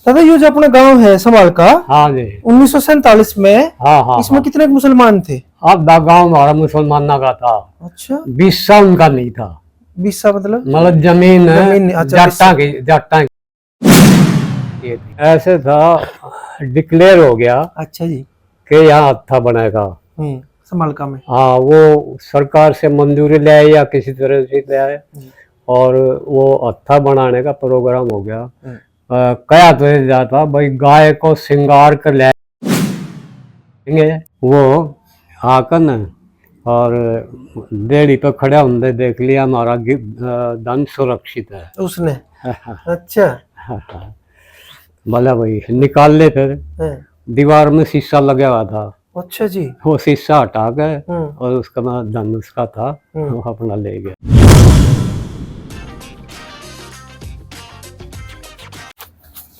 दादा ये जो अपना गांव है संभाल का, हाँ जी। 1947 में, हाँ हाँ इसमें हाँ। कितने मुसलमान थे? अब गाँव हमारा मुसलमाना का था। अच्छा, 20 उनका नहीं था। 20 मतलब मतलब जमीन जमीन, अच्छा, जाटा की थी। ऐसे था, डिक्लेयर हो गया अच्छा जी। कि यहाँ हत्था बनेगा। संभालका में। हाँ, वो सरकार से मंजूरी ले आए या किसी तरह से ले आए और वो हत्था बनाने का प्रोग्राम हो गया। कया तो ये जाता भाई, गाय को श्रृंगार कर लेंगे वो आकर न, और देड़ी पे खड़ा होंगे, देख लिया हमारा धन सुरक्षित है उसने। अच्छा। बोला भाई निकाल ले। फिर दीवार में शीशा लगा हुआ था। अच्छा जी। वो शीशा हटा के और उसका धन उसका था, वो अपना ले गया।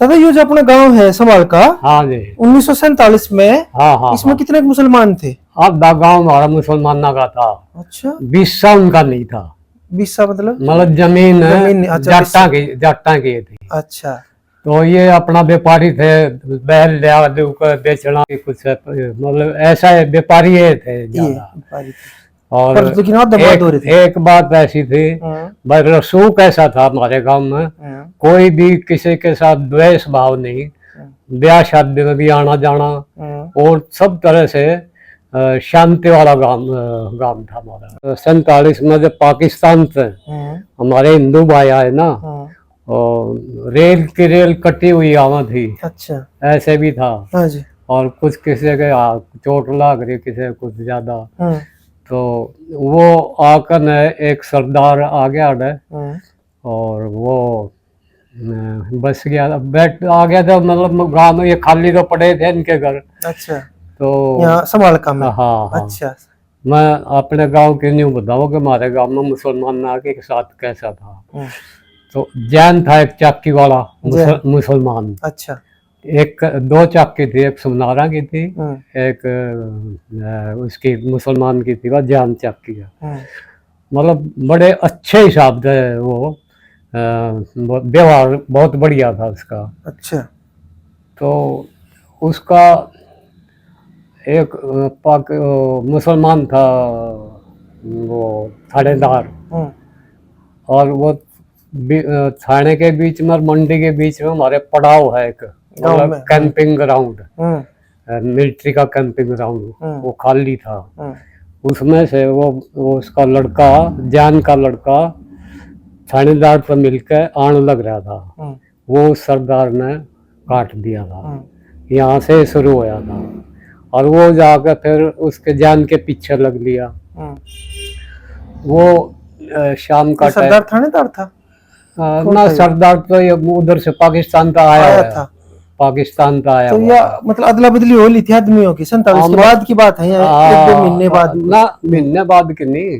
दादा ये जो अपना गांव है संभाल का, हाँ जी। 1947 में, हाँ हाँ। इसमें हाँ। कितने मुसलमान थे? अब गाँव हमारा मुसलमाना का था। अच्छा, 20 उनका नहीं था। 20 मतलब जमीन जाटा की थी। अच्छा। तो ये अपना व्यापारी थे, बैल लिया बेचना कुछ, मतलब ऐसा व्यापारी थे ज्यादा। और एक बात ऐसी थी भाई, रसूख ऐसा था हमारे गांव में, कोई भी किसी के साथ द्वेष भाव नहीं, ब्याह शादी में भी आना जाना, और सब तरह से शांति वाला गांव था हमारा। 47 में जब पाकिस्तान से हमारे हिंदू भाई आए ना, और रेल कटी हुई आवा थी। अच्छा, ऐसे भी था। हाँ जी। और कुछ किसी के चोट लग रही, किसी कुछ ज्यादा, तो वो आकर न एक सरदार आ गया और वो बस गया, बैठ आ गया था। मतलब गांव में ये खाली तो पड़े थे इनके घर। अच्छा, तो यहाँ संभाल का में। हाँ हाँ। अच्छा, मैं अपने गांव के न्यू बताऊँ कि हमारे गांव में मुसलमान आके के साथ कैसा था। तो जैन था एक चाकी वाला मुसलमान। अच्छा। एक दो चाकी थी, एक सुनारा की थी, एक उसकी मुसलमान की थी, वह जैन चाकी का। मतलब बड़े अच्छे हिसाब से वो व्यवहार बहुत बढ़िया था उसका। अच्छा। तो उसका एक मुसलमान था, वो थानेदार, और वो थाने के बीच में और मंडी के बीच में हमारे पड़ाव है एक, मतलब कैंपिंग ग्राउंड, मिलिट्री का कैंपिंग ग्राउंड, वो खाली था। उसमें से वो उसका लड़का, जान का लड़का, थानेदार पर मिलकर आने लग रहा था। वो सरदार ने काट दिया था। यहाँ से शुरू होया था, और वो जाकर फिर उसके जान के पीछे लग लिया। वो शाम का सरदार थानेदार था ना, सरदार तो ये उधर से पाकिस्तान का आया था। पाकिस्तान का आया तो या मतलब अदला बदली हो ली थी आदमियों की? 47 के बाद की बात है या 1-2 महीने बाद? ना, महीने बाद की नहीं,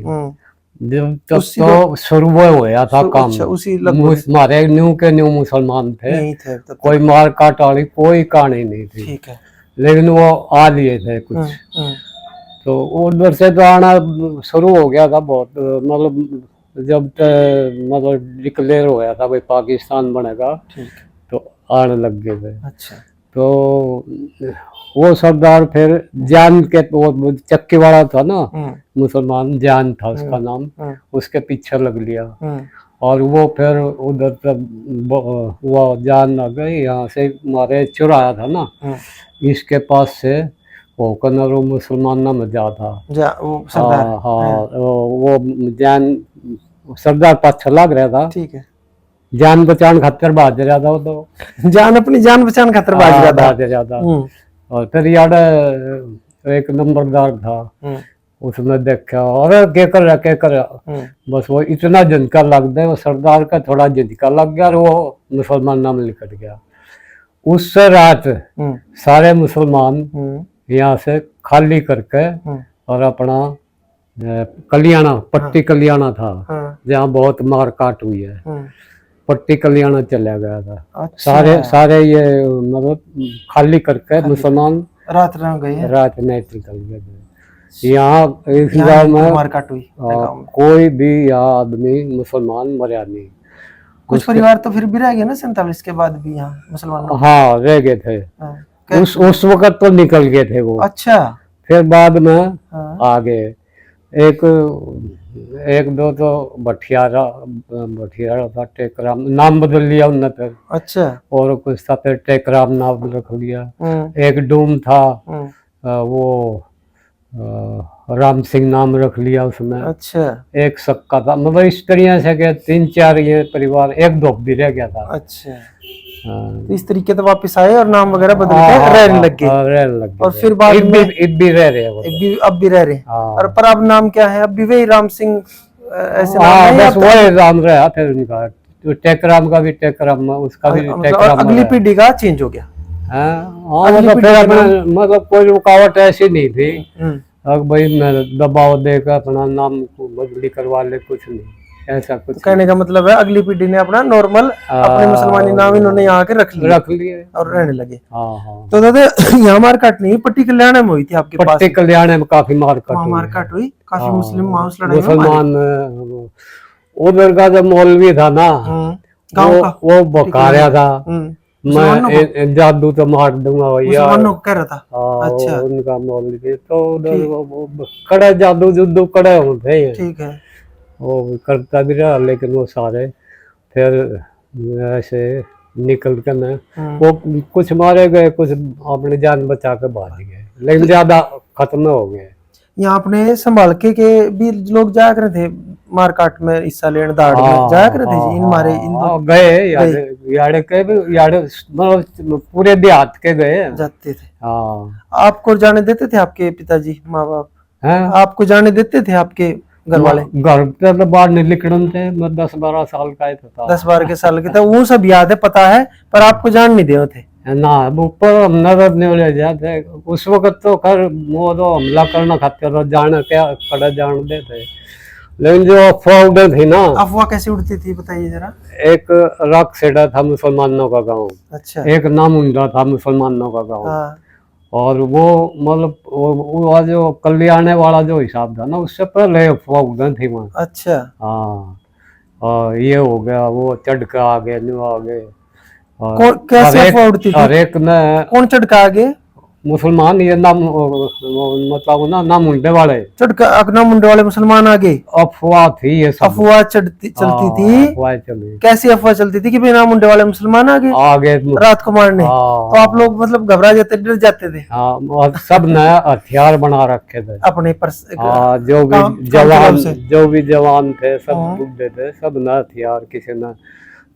जब तक तो शुरू होया था काम। हमारे न्यू के न्यू मुसलमान थे, कोई मार काट वाली कोई कहानी नहीं थी। ठीक है। लेकिन वो आ लिए थे कुछ, तो उधर से तो आना शुरू हो गया था बहुत। मतलब जब मतलब डिक्लेयर होया था भाई पाकिस्तान बनेगा, तो आने लग गए थे। अच्छा। तो वो सरदार फिर जान के, वो चक्की वाला था ना मुसलमान, जान था उसका नाम, उसके पीछे लग लिया। और वो फिर उधर तक वो जान आ गई, यहाँ से मारे चुराया था ना, इसके पास से वो कन्नर मुसलमान ना में जा था। हाँ हाँ, वो जान सरदार पाछा लग रहा था। ठीक है। जान बचान खातर भाज रहा था वो, तो जान अपनी जान बचान खातर भाज रहा था। और फिर यार एक नंबरदार था, उसने देखा और क्या कर रहा, बस वो इतना झटका लग गया, वो सरदार का थोड़ा झटका लग गया और वो मुसलमान नाम निकल गया। उस रात सारे मुसलमान यहाँ से खाली करके और अपना कलियाना, पट्टी कलियाना था, जहाँ बहुत मार काट हुई है, पट्टी कलियाना चला गया था। अच्छा। सारे ये मतलब खाली करके मुसलमान रात में निकल गए। यहाँ इस गाँव में कोई भी यहाँ आदमी मुसलमान मरा नहीं। कुछ परिवार तो फिर भी रह गए ना 47 के बाद भी यहाँ मुसलमानों। हाँ रह गए थे। उस वक्त तो निकल गए थे वो। अच्छा। फिर बाद में हाँ। आ गए। एक दो तो भटियारा था, टेकराम नाम बदल लिया उनने फिर। अच्छा। और कुछ था फिर टेकराम नाम रख लिया। एक डूम था, वो राम सिंह नाम रख लिया उसमें। अच्छा। एक सक्का था, मतलब इस तरीके से के 3-4 ये परिवार, एक धोबी रह गया था। अच्छा। तो इस तरीके से वापस आए और नाम वगैरह बदल के रहने लग गए। और फिर बाद में भी रह रहे हैं, अब भी रह रहे हैं। और पर अब नाम क्या है? अब भी वही राम सिंह ऐसे नाम है? बस वही राम रहा फिर उनका। तो टेकराम का भी टेकराम, उसका भी टेकराम। अगली पीढ़ी का चेंज हो गया। मतलब फिर मतलब कोई रुकावट ऐसी नहीं थी अब भाई मैं दबाव देकर अपना नाम को बदली करवा ले, कुछ नहीं ऐसा कुछ। कहने का मतलब है अगली पीढ़ी ने अपना नॉर्मल अपने मुसलमानी नाम इन्होंने यहाँ के रख लिए और रहने लगे। तो दादा यहाँ मारकाट नहीं, पट्टी कल्याण में हुई थी आपके पास? पट्टी कल्याण में काफी मारकाट हुई, काफी मुस्लिम मुसलमान। उधर का जो मौलवी था ना, वो बकाया था, मैं जादू तो मार दूंगा भैया, कह रहा था। अच्छा। उनका मौलवी तो उधर कड़े जादू जुदू कड़े होते हैं। ठीक है। वो करता भी रहा, लेकिन वो सारे फिर ऐसे निकल के मैं वो कुछ मारे गए, कुछ अपनी जान बचा के भाग गए, लेकिन ज्यादा खत्म हो गए। यहाँ अपने संभाल के भी लोग जाया करे थे मारकाट में हिस्सा लेने, दाड़ में जाया करे थे जी? इन मारे इन गए याड़े के भी, याड़े मतलब पूरे देहात के गए जाते थे। आपको जाने देते थे आपके पिताजी माँ बाप? आपको जाने देते थे आपके घर वाले? घर तो बाहर नहीं निकलने थे, मैं 10-12 साल का था। 10-12 के साल के था, वो सब याद है, पता है, पर आपको जान नहीं दे थे ना। ऊपर नजर नहीं ले जाते उस वक्त तो खैर वो तो हमला करना खाते तो जान क्या खड़ा जान देते, लेकिन जो अफवाह उड़े थी ना। अफवाह कैसे उड़ती थी बताइए जरा? एक रक सेडा था मुसलमानों का गाँव। अच्छा। एक नामुंडा था मुसलमानों का गाँव। और वो मतलब वो जो कल्याण वाला जो हिसाब था ना, उससे पहले अफवाह उड़े थी वहाँ। अच्छा। हाँ, ये हो गया, वो चढ़ के आ गए, न्यू आ गए। कैसे अफवाह उड़ती थी? हर एक ने कौन चढ़ के आ गए? मुसलमान, ये नाम मतलब ना मुंडे वाले अगना मुंडे वाले मुसलमान आ गए। अफवाह थी ये सब, अफवाह चलती थी। कैसी अफवाह चलती थी कि बिना मुंडे वाले मुसलमान आ गए रात को मारने? तो आप लोग मतलब घबरा जाते, डर जाते थे? सब नया हथियार बना रखे थे अपने पर। जो भी जवान थे सब बुढ़े थे, सब नया हथियार,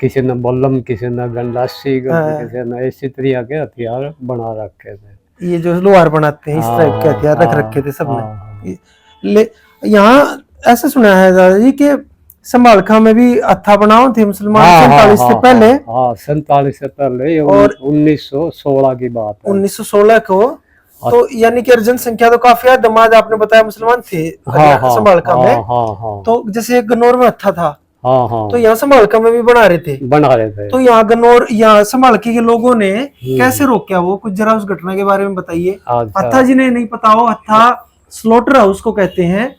किसी ने बल्लम, किसी ने गंडासी, किसी ने इसी तरह के हथियार बना रखे थे। ये जो लोहार बनाते हैं इस टाइप के हथियार रख रखे थे सबने। यहाँ ऐसा सुना है दादा जी के संभालखा में भी हत्था बनाओ थे मुसलमान 47 से पहले। 47 से पहले, और 1916 की बात है। 1916 को तो यानी कि जनसंख्या तो काफी दमाद आपने बताया मुसलमान थे संभालखा में। तो जैसे गन्नौर में हत्था था, तो यहाँ संभालका में भी बना रहे थे। तो यहाँ गन्नौर, यहाँ संभालके के लोगों ने कैसे रोका वो? कुछ जरा उस घटना के बारे में बताइए। हत्था जिन्हें नहीं पता हो, हत्था स्लॉटर हाउस को कहते हैं,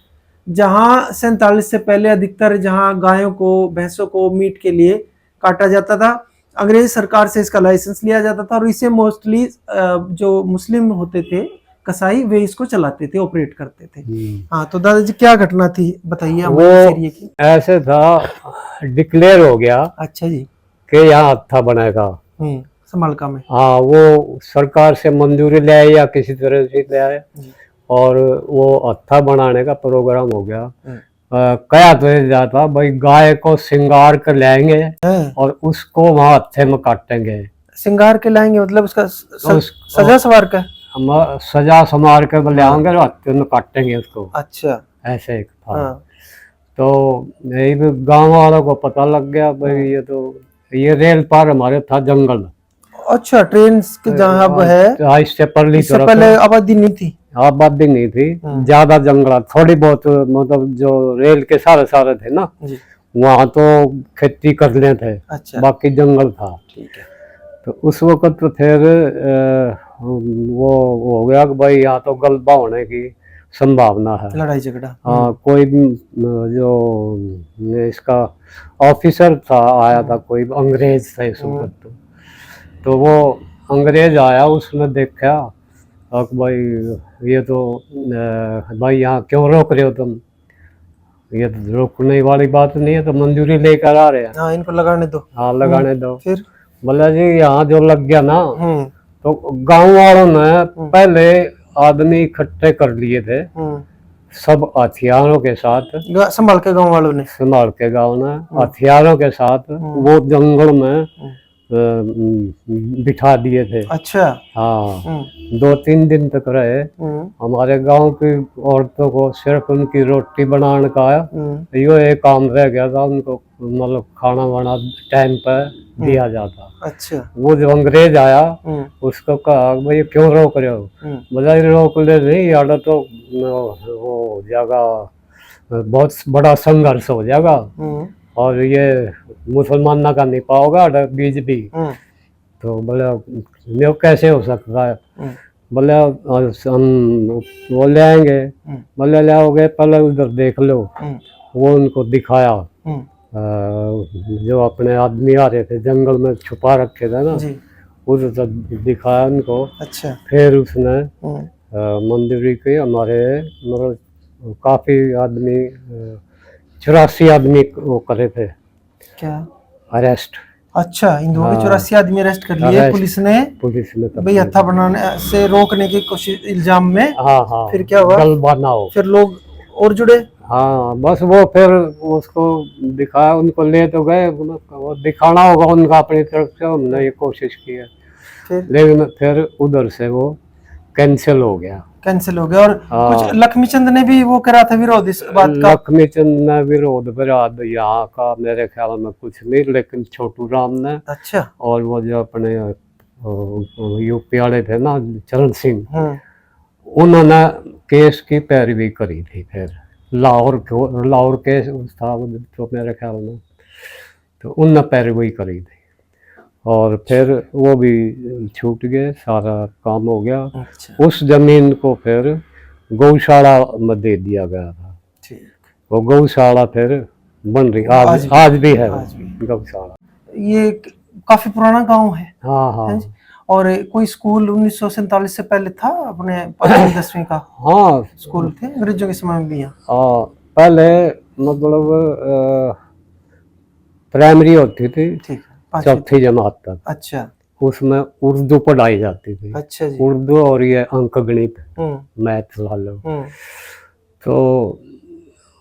जहाँ 47 से पहले अधिकतर जहाँ गायों को, भैंसों को मीट के लिए काटा जाता था। अंग्रेज सरकार से इसका लाइसेंस लिया जाता था और इसे मोस्टली जो मुस्लिम होते थे कसाई, वे इसको चलाते थे, ऑपरेट करते थे। हाँ, तो दादाजी क्या घटना थी बताइए वो एरिया की? ऐसे था, डिक्लेयर हो गया। अच्छा जी। कि यहाँ हत्था बनेगा संभालका में। हाँ, वो सरकार से मंजूरी ले आए या किसी तरह से ले आए, और वो हत्था बनाने का प्रोग्राम हो गया। कया तो जाता भाई, गाय को श्रृंगार कर लाएंगे और उसको वहाँ हत्थे में काटेंगे। श्रृंगार के लाएंगे मतलब उसका सजा सवार का? हम सजा समार के ले आएंगे और हत्थे में काटेंगे उसको। अच्छा। ऐसे एक था। तो यही भी गांव वालों को पता लग गया भाई, ये रेल पार हमारे था जंगल। अच्छा, ट्रेन जहाँ अब है, इससे पहले आबादी नहीं थी? आबादी नहीं थी, ज्यादा जंगल, थोड़ी बहुत, मतलब जो रेल के सारे थे ना, वहाँ तो खेती कर ले थे। अच्छा। बाकी जंगल था। ठीक है। तो उस वक्त तो फिर वो हो गया कि भाई यहाँ तो गलबा होने की संभावना है, लड़ाई झगड़ा। हाँ, कोई भी जो इसका ऑफिसर था आया था, कोई अंग्रेज था इस वक्त, तो वो अंग्रेज आया, उसने देखा कि भाई ये तो भाई यहाँ क्यों रोक रहे हो तुम, ये तो रोकने वाली बात नहीं है, तो मंजूरी लेकर आ रहे हैं। हाँ, इनको लगाने दो। हाँ, लगाने दो। फिर बोला जी यहाँ जो लग गया ना, तो गांव वालों ने पहले आदमी इकट्ठे कर लिए थे, सब हथियारों के साथ, संभाल के गांव वालों ने, संभाल के गांव ने हथियारों के साथ वो जंगल में बिठा दिए थे। अच्छा। हाँ, 2-3 दिन तक रहे। हमारे गांव की औरतों को सिर्फ उनकी रोटी बनाने का यो एक काम रह गया था, उनको मतलब खाना वाना टाइम पर दिया जाता। अच्छा। वो जो अंग्रेज आया उसको कहा भाई क्यों रोक रहे हो, बोला रोक ले नहीं, यार तो वो जाएगा, बहुत बड़ा संघर्ष हो जाएगा और ये मुसलमान ना कर नहीं पाओगा बीज भी। तो बोले ये कैसे हो सकता है, बोले हम वो ले आएंगे, बोले ले आओगे, पहले उधर देख लो। वो उनको दिखाया, जो अपने आदमी आ रहे थे जंगल में छुपा रखे थे ना, उधर दिखाया उनको। अच्छा। फिर उसने मंदिर के हमारे मतलब काफी आदमी 84 आदमी वो करे थे क्या अरेस्ट। अच्छा, इन दोनों 84 आदमी अरेस्ट कर लिए पुलिस ने भाई हत्था बनाने से रोकने की कोशिश इल्जाम में। हाँ। फिर क्या हुआ, बनाओ, फिर लोग और जुड़े। हाँ, बस वो फिर उसको दिखाया, उनको ले तो गए, वो दिखाना होगा उनका अपनी तरफ से, हमने ये कोशिश की है, लेकिन फिर उधर से वो कैंसिल हो गया। और कुछ लक्ष्मीचंद ने भी वो करा था विरोध इस बात का। लक्ष्मीचंद ने विरोध विराध यहाँ का मेरे ख्याल में कुछ नहीं, लेकिन छोटू राम ने। अच्छा। और वो जो अपने यूपी वाले थे ना चरण सिंह, उन्होंने केस की पैरवी करी थी। फिर लाहौर केस था तो मेरे ख्याल में, तो उनने पैरवी करी थी और फिर वो भी छूट गए, सारा काम हो गया। अच्छा। उस जमीन को फिर गौशाला में दे दिया गया था। ठीक। वो गौशाला फिर बन रही आज भी है गौशाला। ये काफी पुराना गांव है। हाँ हाँ। और कोई स्कूल 1947 से पहले था अपने 5वीं 10वीं का? हाँ, स्कूल थे अंग्रेजों के समय में भी यहाँ। पहले मतलब प्राइमरी होती थी। ठीक। 4वीं जमात तक। अच्छा। उसमें उर्दू पढ़ाई जाती थी। अच्छा जी। उर्दू और ये अंक गणित, मैथ ला लो। तो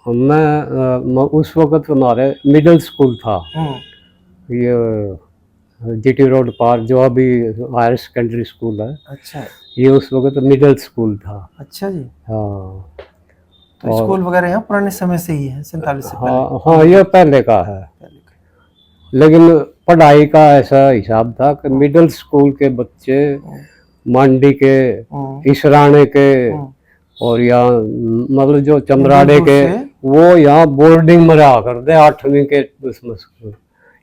मैं उस वक्त हमारे मिडिल स्कूल था, ये जीटी रोड पार जो अभी हायर सेकेंडरी स्कूल है। अच्छा। ये उस वक्त मिडिल स्कूल था। अच्छा जी। हाँ, तो स्कूल वगैरह यहाँ पुराने समय से ही है, 47 से पहले। हाँ, ये पहले का है, लेकिन पढ़ाई का ऐसा हिसाब था कि मिडिल स्कूल के बच्चे मांडी के, इसराने के और यहाँ मतलब जो चमराड़े के, वो यहाँ बोर्डिंग में रहा करते 8वीं के उसमें स्कूल।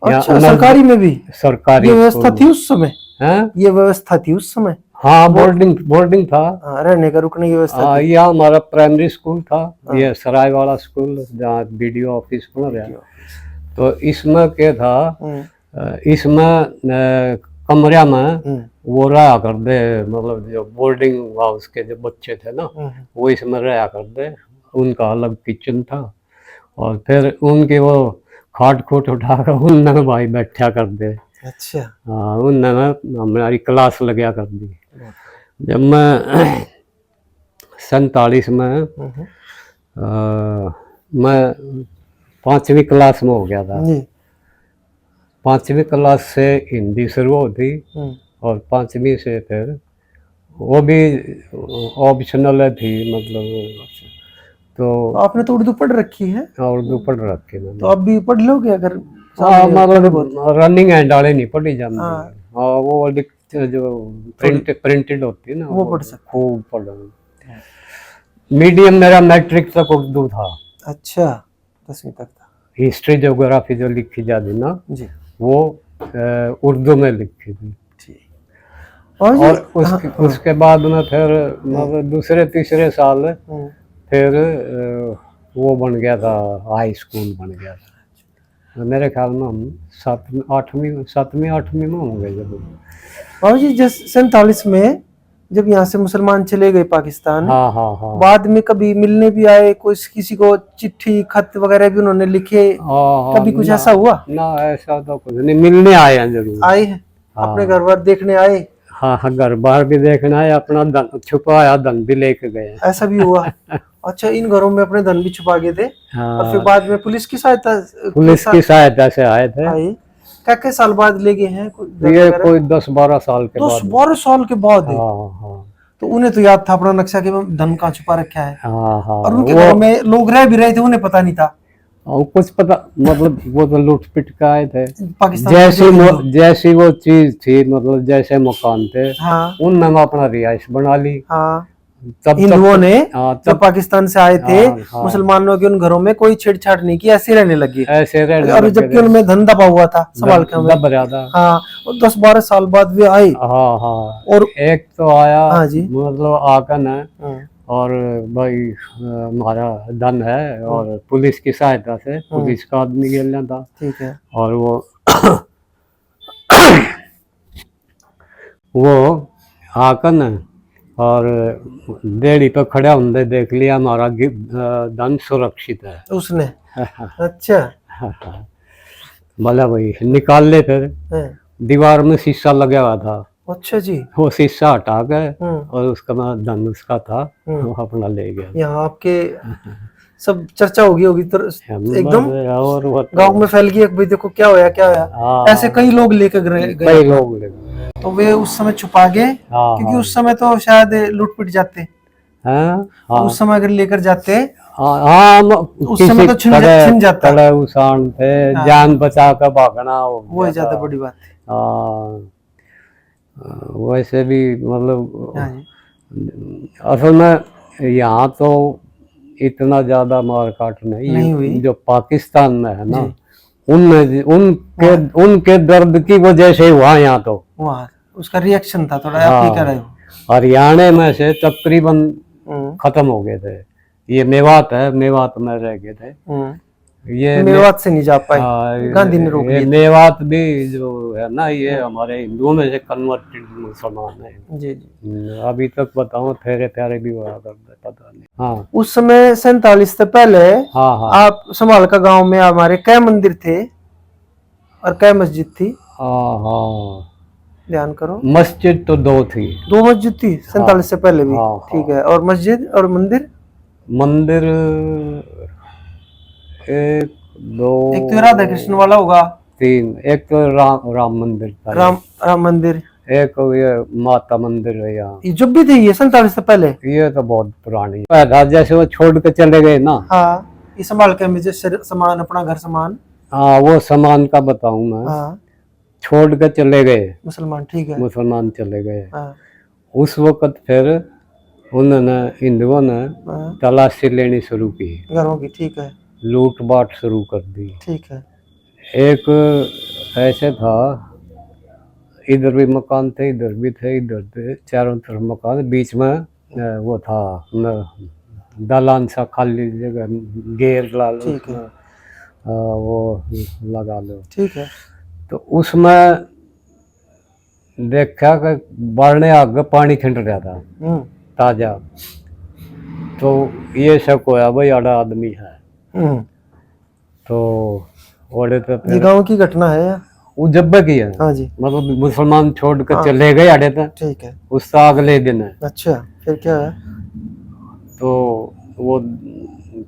अच्छा, सरकारी में भी सरकारी व्यवस्था थी उस समय? है, ये व्यवस्था थी उस समय? हाँ, बोर्डिंग था, रहने का रुकने की व्यवस्था। हाँ, यह हमारा प्राइमरी स्कूल था, ये सराय वाला स्कूल जहाँ बीडीओ ऑफिस बना रहा। तो इसमें क्या था, इसमें कमरा में वो रहा कर दे, मतलब जो बोर्डिंग हाउस के जो बच्चे थे ना, वो इसमें रहा कर दे, उनका अलग किचन था। और फिर उनकी वो खाट खोट उठाकर उनने भाई बैठा कर दे। अच्छा। हाँ, उनने हमारी क्लास लगा कर दी। जब मैं 47 में मैं 5वीं क्लास में हो गया था। 5वीं क्लास से हिंदी शुरू होती और 5वीं से फिर वो भी ऑप्शनल थी, मतलब। तो आपने तो उर्दू पढ़ रखी है? उर्दू पढ़ रखी है। तो अब भी पढ़ लोगे अगर? हाँ, मतलब रनिंग एंड वाले नहीं पढ़ी जाती। हाँ, वो जो प्रिंटेड होती है ना, वो पढ़ सकते, खूब पढ़। मीडियम मेरा मैट्रिक तक उर्दू था। अच्छा, 10वीं तक था। हिस्ट्री ज्योग्राफी जो लिखी जाती ना जी, वो उर्दू में लिखी थी। और उसके बाद में फिर मतलब दूसरे तीसरे साल फिर वो बन गया था, हाई स्कूल बन गया था। मेरे ख्याल में हम 7वीं 8वीं में होंगे जब। और जी जब 47 में जब यहाँ से मुसलमान चले गए पाकिस्तान, हाँ हाँ हाँ, बाद में कभी मिलने भी आए, कोई किसी को चिट्ठी खत वगैरह भी उन्होंने लिखे, कभी कुछ ऐसा हुआ? ना ऐसा तो कुछ नहीं, मिलने आए हैं जरूर, आए हैं अपने घर बार देखने आए। हाँ हाँ, घर बार भी देखना है, अपना धन छुपाया धन भी लेके गए, ऐसा भी हुआ? अच्छा, इन घरों में अपने धन भी छुपा गए थे। हाँ, और फिर बाद में पुलिस की सहायता से आए थे। क्या साल बाद ले गए हैं? ये कोई 10-12 साल के बाद। 10-12 साल के बाद? हाँ हाँ, तो उन्हें तो याद था अपना नक्शा के धन कहाँ छुपा रखा है। हाँ हाँ, और उनके घर में लोग रह भी रहे थे, उन्हें पता नहीं था कुछ पता, मतलब वो तो लूट पिट के आए थे पाकिस्तान। जैसी वो चीज थी, मतलब जैसे मकान थे, हाँ, उनमें अपना रिहाइश बना ली। हाँ, तब हिंदुओं ने जब पाकिस्तान से आए थे, हाँ, मुसलमानों के उन घरों में कोई छेड़छाड़ नहीं की, ऐसे रहने लगे, ऐसे रहने और जबकि उनमें धन दबा हुआ था संभाल के। हाँ, और 10-12 साल बाद वे आए। हाँ हाँ, और एक तो आया, हाँ जी, मतलब आकर न, और भाई हमारा धन है, और पुलिस की सहायता से, पुलिस का आदमी गिरना था, ठीक है, और वो आकर न, और देड़ी पे खड़ा होंगे, देख लिया हमारा धन सुरक्षित है उसने। अच्छा, बोला भाई निकाल ले, फिर दीवार में शीशा लगा हुआ था। अच्छा जी, वो शीशा हटा गए, और उसका धन उसका था, वो अपना ले गया। यहाँ आपके सब चर्चा होगी तो एकदम और गांव में फैल गई, भाई देखो क्या होया क्या होया। ऐसे कई लोग लेकर गए, कई लोग ले गए, तो वे उस समय छुपा गए, क्योंकि उस समय तो शायद लूट पिट जाते। उस समय अगर लेकर जाते, उस समय तो छिन जाता, उसान थे, जान बचा कर भागना वो ज्यादा बड़ी बात है। वैसे भी मतलब असल में यहाँ तो इतना ज्यादा मारकाट नहीं हुई जो पाकिस्तान में है ना, उनके दर्द की वजह से हुआ। यहाँ तो वहाँ उसका रिएक्शन था थोड़ा, आप ही कह रहे हो। हरियाणा में से तकरीबन खत्म हो गए थे। ये मेवात है, मेवात में रह गए थे, ये मेवात से नहीं जा पाए, गांधी ने रोक लिया। मेवात भी जो है ना, ये हमारे हिंदुओं में से कन्वर्टेड मुसलमान है जी जी। अभी तक बताओ, फेरे प्यारे भी हुआ करते, पता नहीं। हाँ, उस समय 47 से पहले आप संभाल का गांव में हमारे कै मंदिर थे और कै मस्जिद थी? ध्यान करो, मस्जिद तो 2 थी। 2 मस्जिद थी 47 से पहले भी? ठीक है, और मस्जिद और मंदिर? मंदिर 1 2, एक तो राधा कृष्ण वाला होगा, 3, एक तो राम मंदिर था, राम मंदिर, एक ये माता मंदिर है यहाँ। ये जब भी थी ये 47 से पहले? ये तो बहुत पुरानी है, जैसे वो छोड़ के चले गए ना। हाँ, ये संभाल के मुझे सामान, अपना घर सामान। हाँ, वो सामान का बताऊं मैं। हाँ, छोड़ के चले गए मुसलमान, ठीक है, मुसलमान चले गए। उस वक्त फिर उन्होंने, हिंदुओं ने तलाशी लेनी शुरू की घरों की, ठीक है, लूट बाट शुरू कर दी, ठीक है। एक ऐसे था, इधर भी मकान थे, इधर भी थे, इधर थे, चारों तरफ मकान, बीच में वो था दालान सा खाली जगह, घेर ला लो, वो लगा लो, ठीक है। तो उसमें देखा कि बारने आगे पानी खिंड रहा था ताजा, तो ये शक होया भाई आड़ा आदमी है। तो ओडे तो ये गांव की घटना है, वो जब की है। हाँ जी, मतलब मुसलमान छोड़ कर चले गए आड़े तक, ठीक है, उसका अगले दिन है। अच्छा, फिर क्या है? तो वो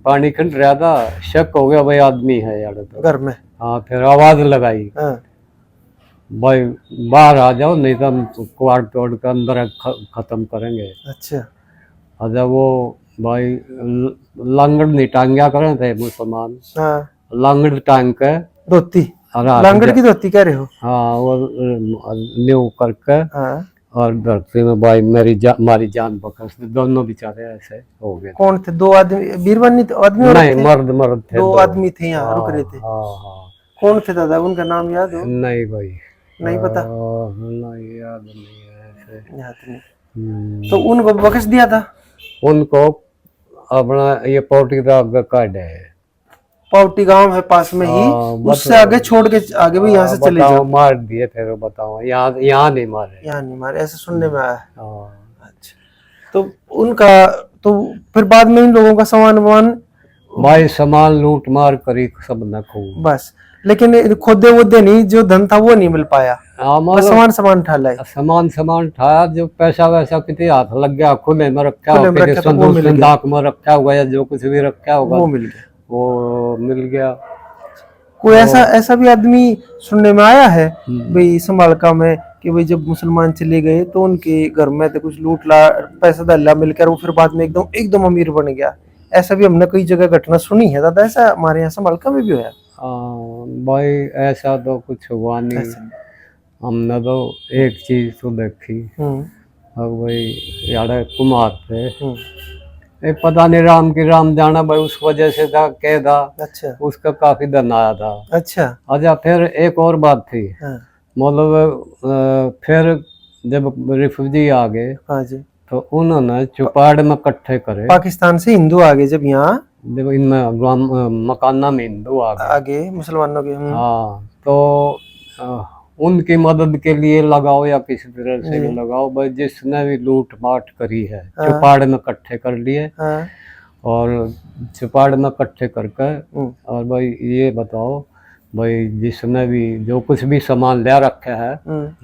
पानी खिंड रहा था, शक हो गया भाई आदमी है आड़े तो घर में। हाँ, फिर आवाज लगाई, भाई बाहर आ जाओ, नहीं तो हम कुआड़ तोड़ कर अंदर खत्म करेंगे। अच्छा, अच्छा, वो भाई लांगड़ नहीं टांग्या करे थे मुसलमान। लांगड़ टांग के धोती, लांगड़ की धोती कह रहे हो? हाँ, वो न्यू करके और धरती में भाई मारी जान बकस, दोनों बेचारे ऐसे हो गए। कौन थे? 2 आदमी, बीरबल आदमी? नहीं, मर्द थे, 2 आदमी थे यहाँ रुक रहे थे। कौन थे दादा, उनका नाम याद हो? नहीं भाई, नहीं पता, नहीं याद नहीं है। थे। देहात में। तो उनको बख्श दिया था? उनको अपना ये पौटी का आगे काट है, पौटी गांव है पास में ही, उससे आगे छोड़ के आगे भी यहाँ से चले जाओ। मार दिए थे, बताओ। यहाँ नहीं मारे, यहाँ नहीं मारे, ऐसे सुनने में आया। अच्छा, तो उनका तो फिर बाद में इन लोगों का सामान भाई सामान लूट मार करी सब न खूब बस, लेकिन खोदे वोदे नहीं, जो धन था वो नहीं मिल पाया। सामान ठाला है, सामान ठाया, जो पैसा वैसा कितने हाथ लग गया, खुले में रखा हो, संदूक में रखा हुआ या जो कुछ भी रखा होगा वो मिल गया। कोई ऐसा भी आदमी सुनने में आया है भाई संभालका में कि भाई जब मुसलमान चले गए तो उनके घर में तो कुछ लूट ला पैसा दल्ला मिलकर वो फिर बाद में एकदम अमीर बन गया? ऐसा भी हमने कई जगह घटना सुनी है दादा, ऐसा हमारे यहाँ संभालका में भी हुआ? भाई ऐसा तो कुछ हुआ नहीं, हमने तो एक चीज तो देखी। अब भाई यार कुमार थे, पता नहीं राम की राम जाना भाई, उस वजह से था क्या था। अच्छा, उसका काफी धन आया था। अच्छा, फिर एक और बात थी, मतलब फिर जब रिफ्यूजी आ गए, हाँ जी, तो उन्होंने चुपाड़ में इकट्ठे करे, पाकिस्तान से हिंदू आ गए जब यहाँ, जब इनमें मकाना में हिंदू आगे मुसलमानों के। हाँ, तो उनकी मदद के लिए लगाओ या किसी तरह से भी लगाओ भाई, जिसने भी लूट माट करी है चुपाड़ में इकट्ठे कर लिए, और चुपाड़ में इकट्ठे करके, और भाई ये बताओ भाई जिसने भी जो कुछ भी सामान ले रखा है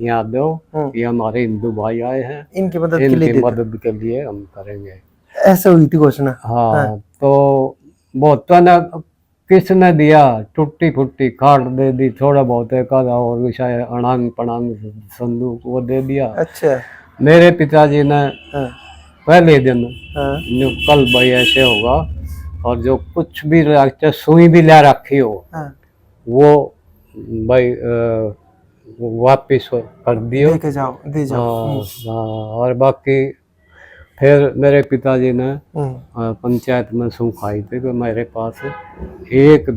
यहाँ दो, ये हमारे हिंदू भाई आए हैं, इनकी मदद के लिए हम करेंगे, ऐसे हुई थी घोषणा। हाँ, तो बहुत किसने दिया, टूटी फुट्टी खाट दे दी, थोड़ा बहुत एक आधा और विषय अणांग पणांग संदूक वो दे दिया। अच्छा, मेरे पिताजी ने पहले दिन जो कल भाई ऐसे होगा, और जो कुछ भी सुई भी ले रखी हो वो भाई वापिस कर दियो, दे जाओ। और बाकी फिर मेरे पिताजी ने पंचायत में सूखाई थी कि मेरे पास एक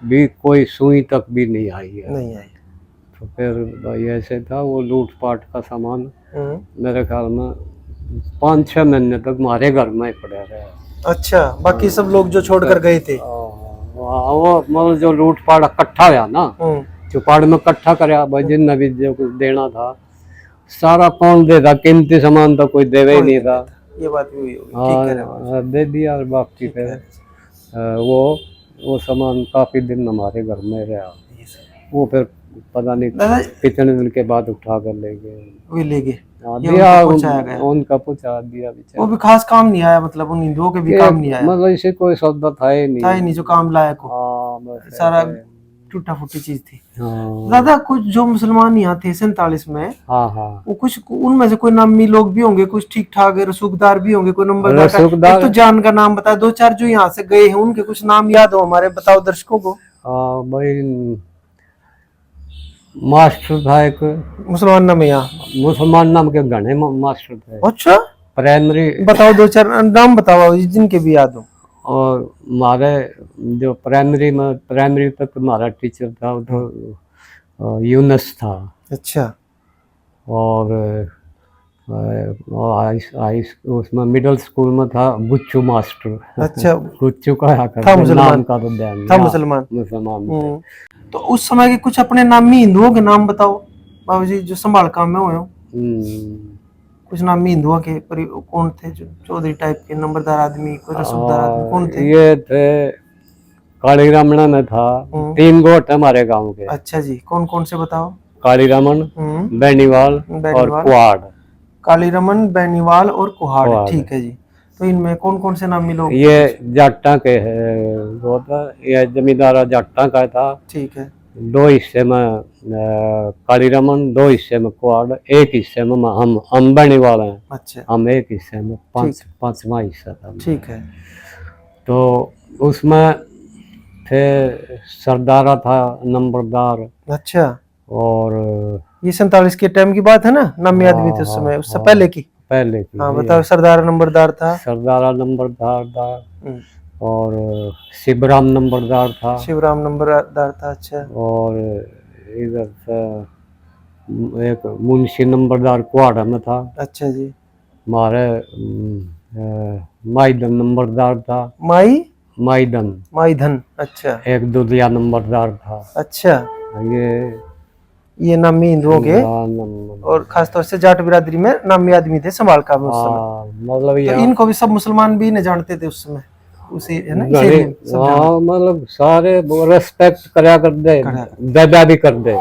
भी कोई सुई तक भी नहीं आई है। तो फिर भाई ऐसे था, वो लूटपाट का सामान मेरे ख्याल में 5-6 महीने तक हमारे घर में ही पड़े रहे। अच्छा, बाकी सब लोग जो छोड़ कर गए थे वो मतलब जो लूटपाट इकट्ठा हुआ ना, चुपाड़ में इकट्ठा कराया भाई, जिनने भी जो कुछ देना था सारा कौन देता, कीमती सामान तो कोई देवे ही नहीं था। ये बात भी हुई। हाँ, दे दिया, और बाकी फिर वो सामान काफी दिन हमारे घर में रहा, वो फिर पता नहीं कितने दिन के बाद उठा कर ले गए। दिया उनका पहुंचा दिया, वो भी खास काम नहीं आया, मतलब उन हिंदुओं के भी काम नहीं आया, मतलब इसे कोई सौदा था ही नहीं जो काम लायक हो। सारा टूटा फूटी चीज थी। दादा, कुछ जो मुसलमान यहाँ थे 47 में, वो कुछ उनमें से कोई नामी लोग भी होंगे, कुछ ठीक ठाक रसूखदार भी होंगे, कोई नंबरदार, तो जान का नाम बता दो चार जो यहाँ से गए हैं, उनके कुछ नाम याद हो हमारे, बताओ दर्शकों को। भाई मास्टर था एक मुसलमान नाम है, यहाँ मुसलमान नाम के घने मास्टर थे। अच्छा, प्राइमरी बताओ, 2-4 नाम बताओ जिनके भी याद हो। और हमारे जो प्राइमरी तक हमारा टीचर था तो यूनस था। अच्छा, और उसमें मिडिल स्कूल में था गुच्चू मास्टर। अच्छा, गुच्चू का नाम का तो ध्यान था, मुसलमान। तो उस समय के कुछ अपने नामी हिंदुओं के नाम बताओ बाबू जी, जो संभालका में हुए हो। कुछ नामी हिंदुओं के कौन थे, जो चौधरी टाइप के नंबरदार आदमी, कोई रसूखदार आदमी कौन थे? ये थे काली रामना में था, 3 गोट हमारे गांव के। अच्छा जी, कौन कौन से बताओ? काली रमन, बेनीवाल और कुहाड़। काली रमन, बेनीवाल और कुहाड़, ठीक है जी। तो इनमें कौन कौन से नामी लोग? ये जाट्टा के है, वो था ये जमींदारा जाट्टा का था, ठीक है। 2 हिस्से में काली रमन, 2 हिस्से में कुहाड़, 1 हिस्से में हम बेनीवाल हैं। अच्छा, हम 1 हिस्से में, 5वां हिस्सा था, ठीक है। तो उसमें थे सरदारा था, नंबरदार। अच्छा, और ये 47 के टाइम की बात है ना, नामी आदमी थे उस समय, उससे पहले की? हाँ, बताओ। सरदारा नंबरदार था, और शिवराम नंबरदार था। अच्छा, और इधर एक मुंशी नंबरदार कुहाड़ा में था। अच्छा जी। हमारे माईधन नंबरदार था। माईधन। माईधन, अच्छा। एक दुधिया नंबरदार था। अच्छा। ये नामी हिंदुओं के और खासतौर से जाट बिरादरी में नामी आदमी थे समालका में उस समय। मतलब तो इनको भी सब मुसलमान भी नहीं जानते थे उस समय, उसी है ना। मतलब सारे रेस्पेक्ट करा कर दे, दबा भी कर दे।